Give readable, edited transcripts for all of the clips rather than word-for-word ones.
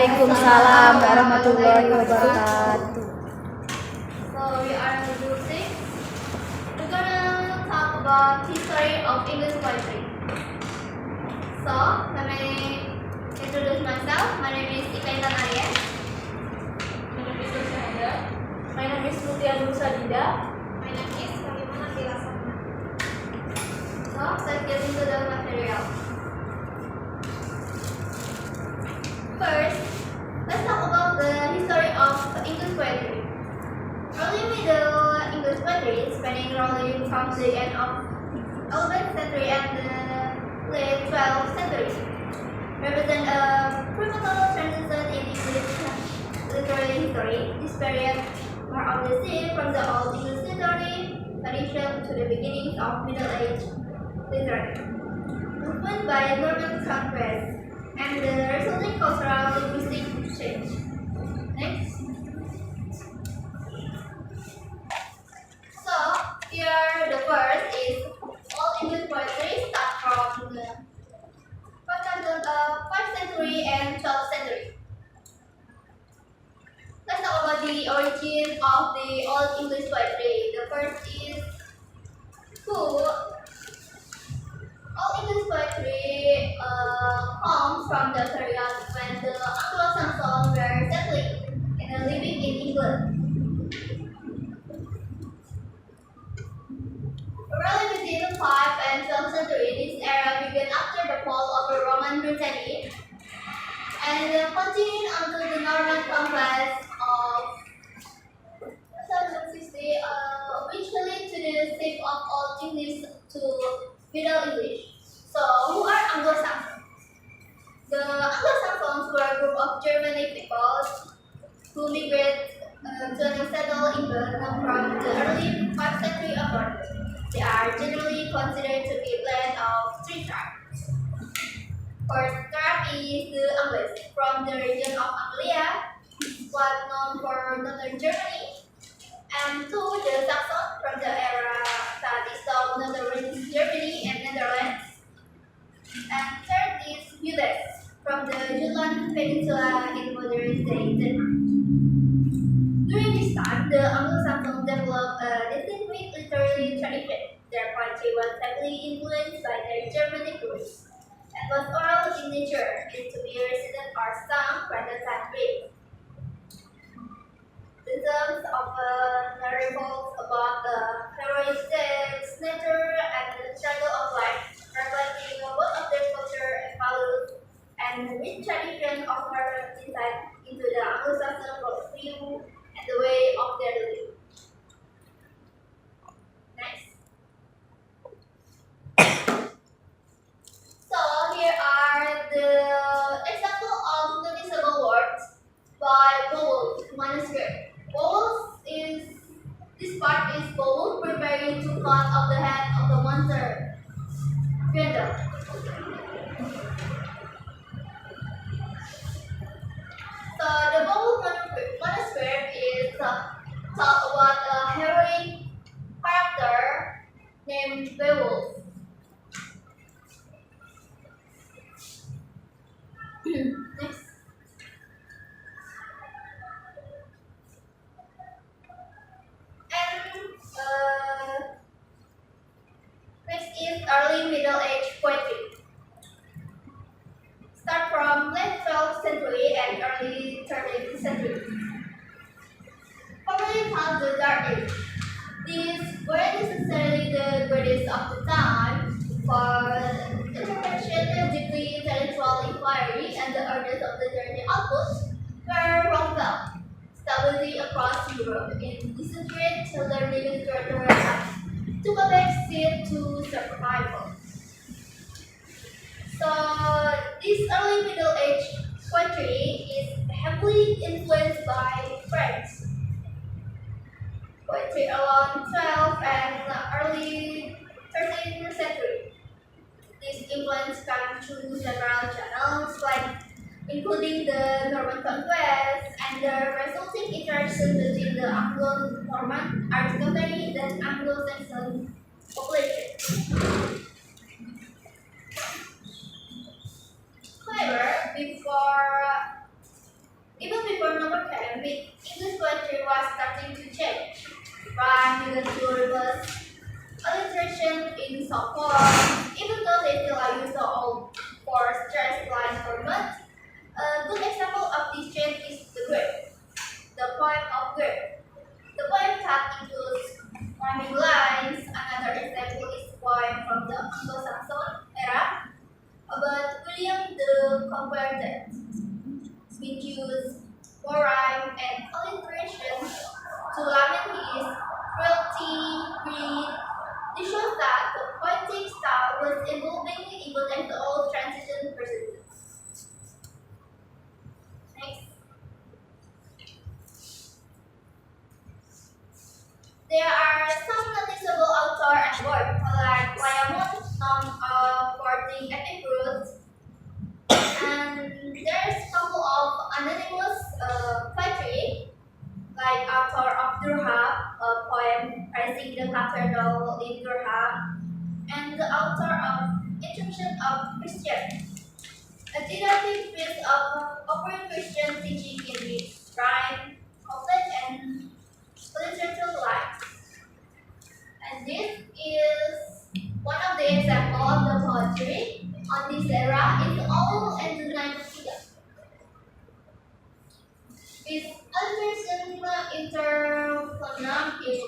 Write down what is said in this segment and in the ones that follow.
Waalaikumsalam warahmatullahi wabarakatuh. So we are in group 6. We're gonna talk about history of English poetry. So let me introduce myself. My name is Ika Intan Aries. My name is Nursyahada. My name is Mutia Nur Sadida. My name is Fahima. Nabila. So let's get into the material. First, let's talk about the history of English poetry. Early Middle English poetry, spanning rolling from the end of 11th century and the late 12th century, represent a pivotal transition in English literary history. This period more often seen from the Old English literary tradition to the beginnings of Middle Age literature, influenced by Norman conquest and the resulting cultural linguistic change. Next. So here the first is Old English poetry start from the 5th century and 12th century. Let's talk about the origin of the Old English poetry. The first is who. Old English poetry comes from the period when the Anglo-Saxons were settling and living in England. Early within the 5th and 12th century, this era began after the fall of the Roman Britanny and continued until the Norman conquest of 760, which led to the shift of Old English to Middle English. So, who are Anglo-Saxons? The Anglo-Saxons were a group of Germanic peoples who migrated to settle England from the early 5th century onward. They are generally considered to be a blend of three tribes. First tribe is the Angles from the region of Anglia, what known for northern Germany, and two, the Saxons from the era that is called northern Germany and Netherlands, and third is Judes from the Jutland Peninsula in modern-day Denmark. During this time, the Anglo-Saxons developed a distinct literary tradition. Their poetry was heavily influenced by their Germanic roots and was oral in nature, meant to be recited or sung rather than read. The terms often revolve about the heroic deeds, nature, and the struggle of life, reflecting both of their culture and values, and the rich tradition of her insight into the Anglo-Saxon worldview and the way of their living. Next. So here are the example of noticeable words by Bowles manuscript. Bowles is this part is Bowles preparing to cut off the head of the monster Grendel. So the Bowles manuscript is talk about a heroic character named Beowulf. Next. And next is early Middle Age poetry. Start from late 12th century and early 13th century. Commonly called the Dark Age. These weren't necessarily the greatest of the time for interpretation, deeply intellectual inquiry, and the urges of literary output were rampant. Stability across Europe in disintegrate learning literature took a back seat to survival. So this early Middle Age poetry is heavily influenced by French poetry around 12th and early 13th century. This influence comes through several channels, like including the Norman conquest and the resulting interaction between the Anglo-Norman aristocracy and Anglo-Saxon population. However, before in short form, even though they still are used all for stress line format. A good example of this change is the grade, the poem of grade. The poem cut includes rhyming lines. Another example is poem from the Anglo-Saxon era about William the Conqueror, which used more rhyme and alliteration to lament his cruelty, greed. This shows that the poetic style was evolving even as the old transition persisted. Next. There are some noticeable author and work, like Wahyu, known for the epic roots, and there's a couple of anonymous poetry, like author of Durham, a poem praising the cathedral in Durham, and the author of Introduction of Christian, a didactic piece of offering Christian teaching in which rhyme, couplet, and literature light. And this is one of the examples of the poetry on this era is all and the nine figures. This alliteration interphoneme is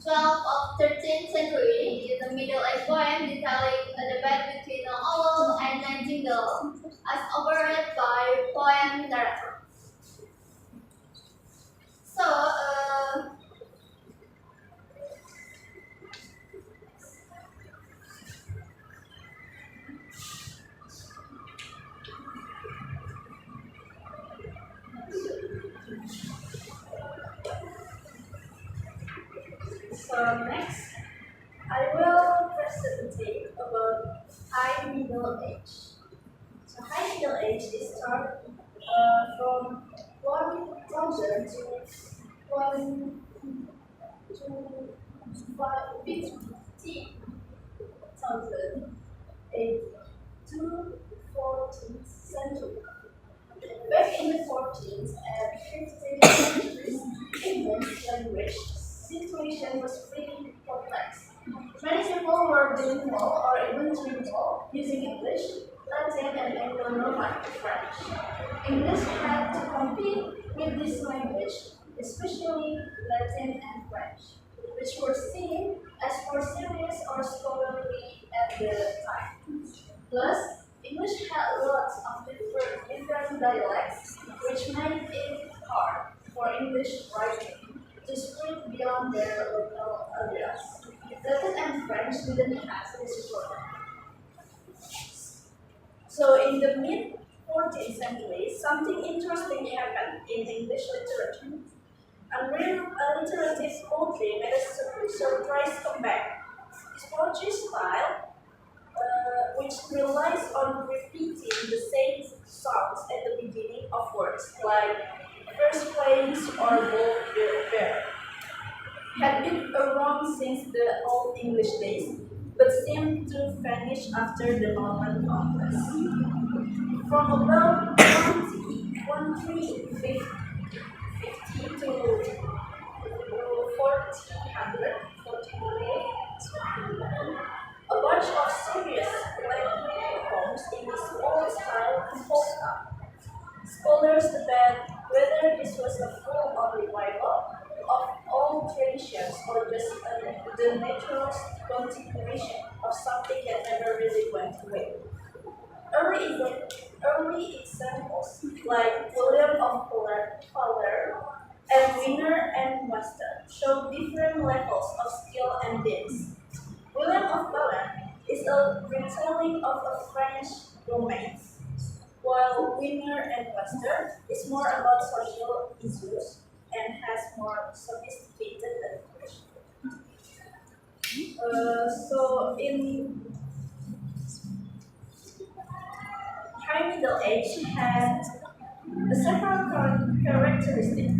12th of 13th century is a Middle Age poem detailing a debate between an owl and nightingale as operated by poem director. So next, I will present about High Middle Age. So High Middle Age is start from 1000 to 50,000 to 14th century. Back in the 14th and 15th centuries, English language situation was pretty complex. Many people were bilingual or even trilingual, using English, Latin, and Anglo-Norman French. English had to compete with this language, especially Latin and French, which were seen as more serious or scholarly at the time. Plus, English had lots of different dialects, which made it hard for English writing to spread beyond their local areas. Latin and French didn't have this problem. So in the mid-14th century, something interesting happened in English literature. Alliterative poetry made a surprise comeback. This poetry style, which relies on repeating the same sounds at the beginning of words, like first place or bold bear, had been around since the Old English days, but seemed to vanish after the Norman Conquest. From about 1350 to 1400, a bunch of serious language poems in this old style popped up. Scholars debate whether this was a full-on revival of old traditions or just the natural continuation of something that never really went away. Early examples like William of Fowler and Winner and Master show different levels of skill and depth. William of Fowler is a retelling of a French romance, while Winner and Master is more about social issues and has more sophisticated language. So in High Middle Age had several characteristics.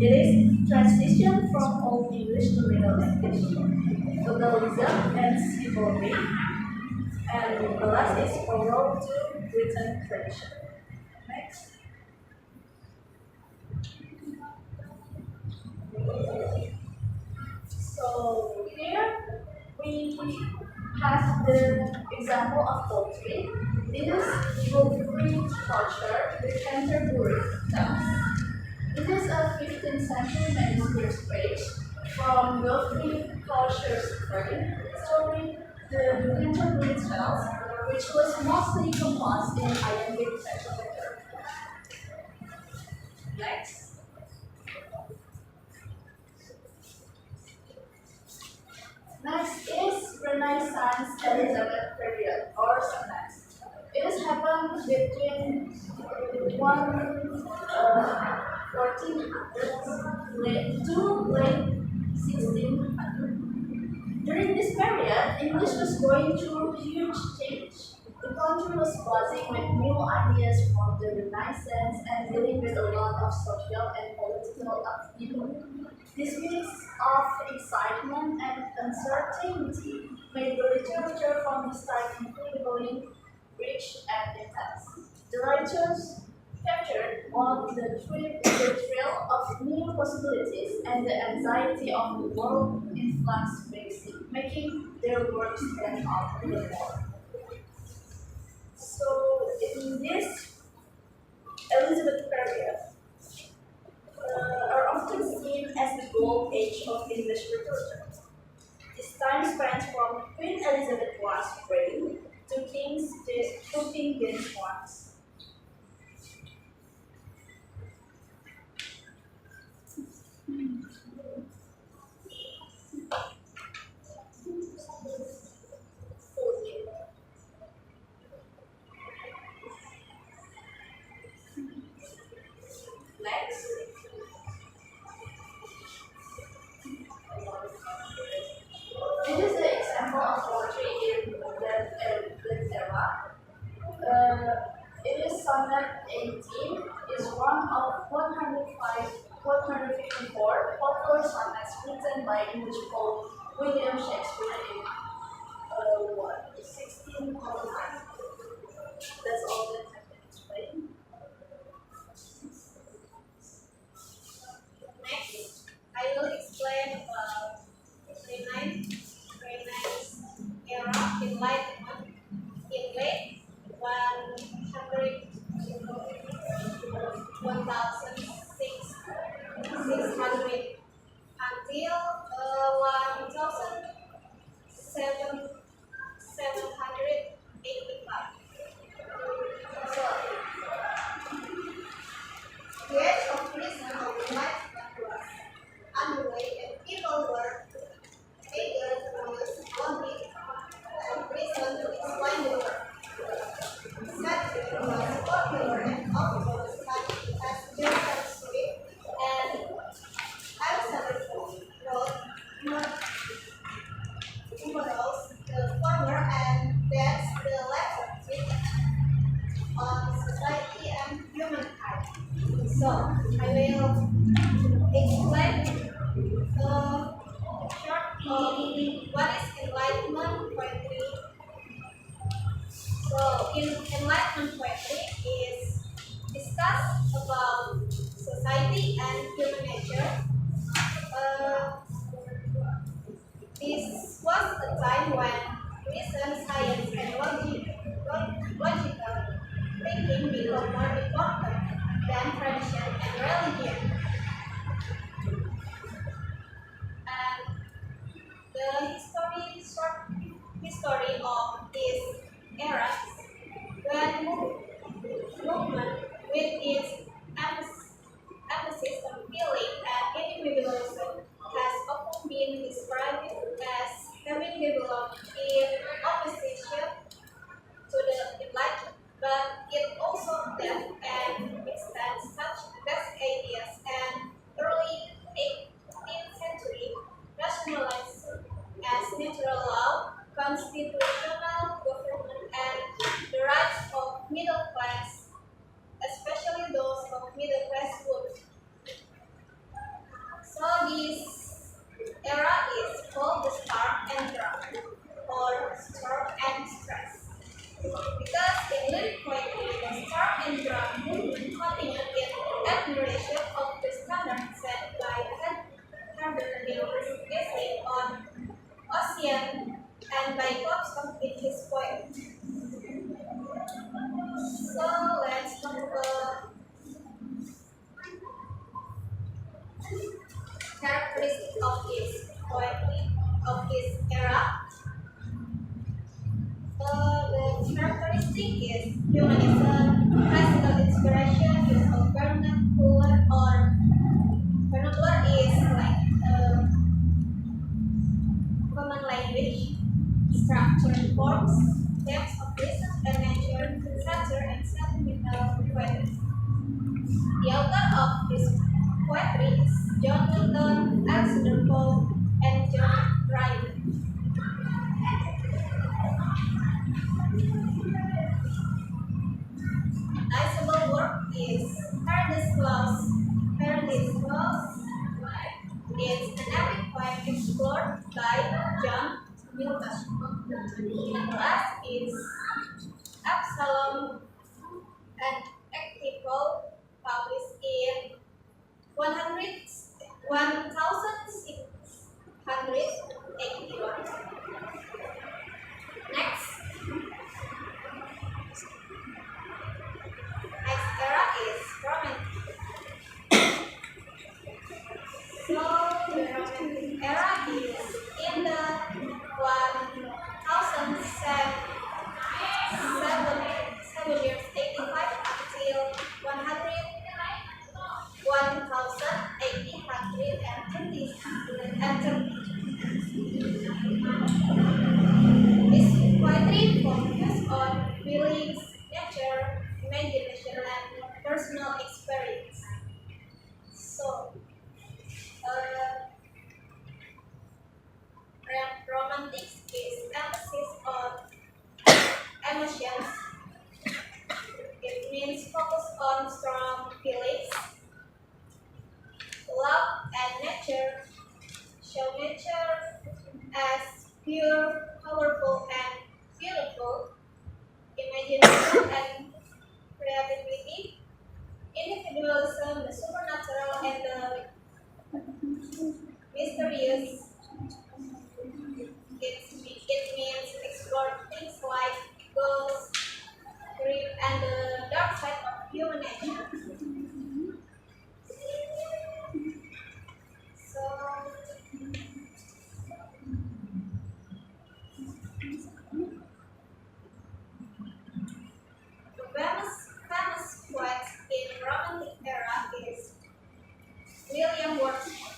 It is transition from Old English to Middle English, feudalism and chivalry, and the last is oral to written tradition. Next. So here we have the example of poetry. It is Greek culture, the Canterbury Tales. It is a 15th century manuscript page from Gothic culture's story, the Canterbury Tales, which was mostly composed in iambic pentameter. Next. Next is Renaissance Elizabeth period or Sonnets. It has happened between 1400 to late 1600. During this period, English was going through huge change. The country was buzzing with new ideas from the Renaissance and dealing with a lot of social and political upheaval. This mix of excitement and uncertainty made the literature from the start incredibly rich and intense. The writers captured both the thrill of new possibilities and the anxiety of the world in flux, making their work stand out even more. So, in this Elizabeth period, are often seen as the gold age of English literature. This time spans from Queen Elizabeth I's reign to King James I's. Next, this is the example of poetry in that era. It is sonnet 18 is one of 154 popular sonnets written by English poet William Shakespeare in 1609. That's all that I can explain. Next, I will explain about Renaissance era enlightenment in late 1600 until 1785. So, the age of reason of enlightenment was underway and people were eager to use logic and reason to explain the world. Satire was popular and authors such as Jonathan Swift and Alexander Pope wrote numerals, the former and that's the latter treatise on society and humankind. So, I will explain shortly what is enlightenment poetry. So, in enlightenment poetry is discuss about society and human nature. This was a time when reason, science, and logical thinking became more important than tradition and religion. And the short history of this era when movement with its emphasis on feeling and individualism has often been described as having developed in opposition to the Enlightenment, but it also depth and extends such best ideas and early 18th century rationalized as natural law, constitutional government, and the rights of middle class, especially those of middle class women. So this era is called the Storm and Drum, or Storm and Stress. Because in lyric poetry, the Storm and Drum movement continued in admiration of the standard set by Harvard University on ocean and by Cox in his poem. So let's talk about characteristics of his poetry of his era. The characteristic is humanism, classical inspiration, use of vernacular or vernacular is like common language, structured forms, depths of research and nature, satire and sentimental poetry. The author of his poetry is John Milton, Alexander Pope, and John Dryden. Notable work is Paradise Lost. Paradise Lost is an epic poem explored by John Milton. The last is Absalom, an article published in 1681. Next era is Romantic. So the Romantic era is in the 1885 until 1830. This poetry focuses on feelings, nature, imagination, and personal experience. So, romantics is emphasis on emotions. It means focus on strong feelings, love, and nature. Show nature as pure, powerful, and beautiful. Imagination and creativity, individualism, the supernatural, and the mysterious. It means explore things like ghosts, grief, and the dark side of human nature. So, the famous poet in Romantic era is William Wordsworth.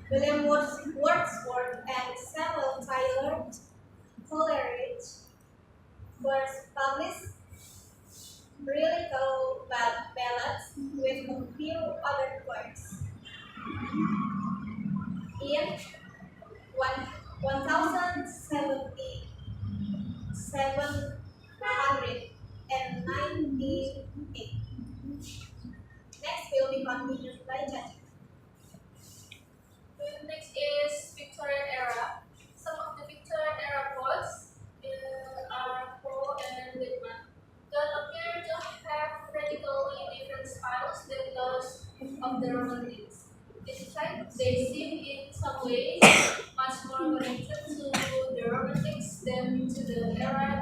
William Wordsworth and Samuel Taylor Coleridge first published lyrical ballads with a few other poets. In 1798. Next will be continued by Judge. Next is Victorian era. Some of the Victorian era poets are Poe and Whitman. They appear to have radically different styles than those of the Romantics. In fact, they seem in some ways much more connected to the Romantics than to the era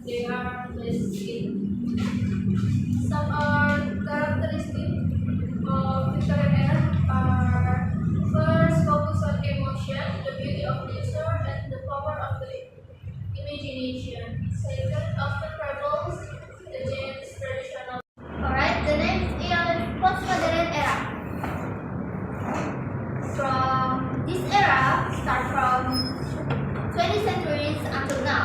they are placed in. Some are characteristic of Victorian era are first focus on emotion, the beauty of nature, and the power of the imagination. Second, often travels the James traditional. Alright, the next is postmodern era. From this era, start from 20th centuries until now.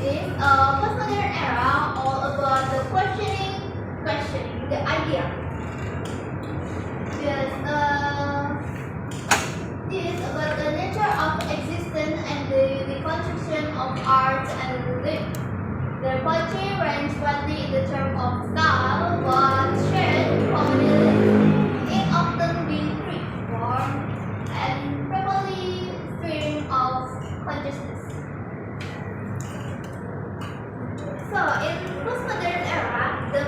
Is a postmodern era all about the questioning the idea. Yes, this is about the nature of existence and the reconstruction of art and life. Their poetry range widely in the term of style, but shared commonly in often being free, warm, and probably stream of consciousness. So, in postmodern era, the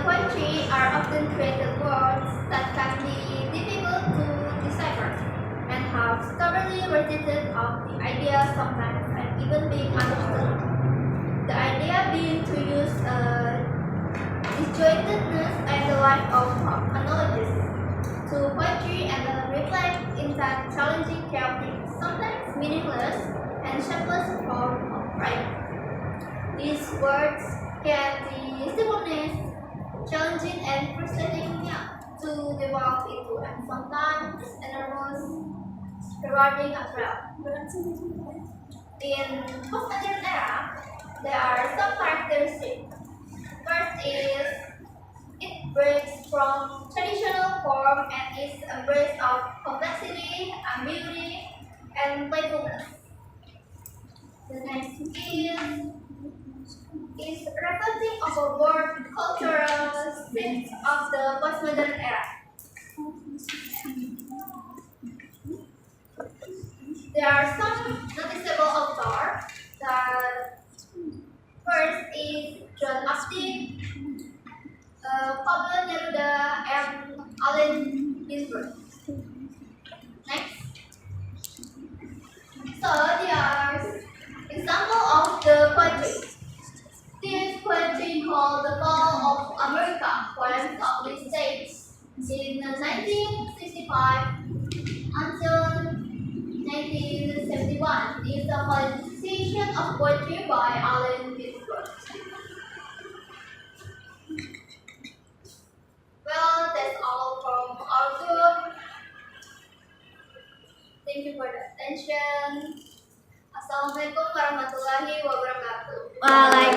sometimes and even being understood. The idea being to use disjointedness and the lack of analogies to poetry and reflect in that challenging, chaotic, sometimes meaningless and shapeless form of writing. These words can be stimulus, challenging and frustrating to develop into and sometimes enormous, rewarding as well. In postmodern era, there are some characteristics. First is it breaks from traditional form and is embrace of complexity, ambiguity, and playfulness. The next is reflecting of a broad cultural shift of the postmodern era. There are some noticeable authors. The first is John Austin, Pablo Neruda, and Allen Ginsberg. Next, so there are example of the poetry. This poetry called The Fall of America, poems of the States, in 1965 until 1971 is a poetization of poetry by Allen Ginsberg. Well, that's all from our group. Thank you for the attention. Assalamualaikum warahmatullahi wabarakatuh. Waalaikumsalam